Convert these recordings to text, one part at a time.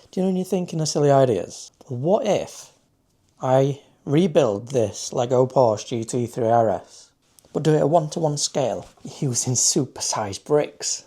Do you know when you're thinking of silly ideas? What if I rebuild this LEGO Porsche GT3 RS, but do it at 1:1 scale using supersized bricks?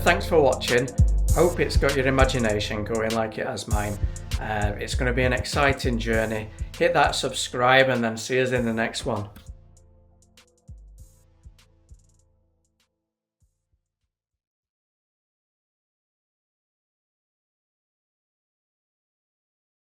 Thanks for watching. Hope it's got your imagination going like it has mine. It's going to be an exciting journey. Hit that subscribe and then see us in the next one.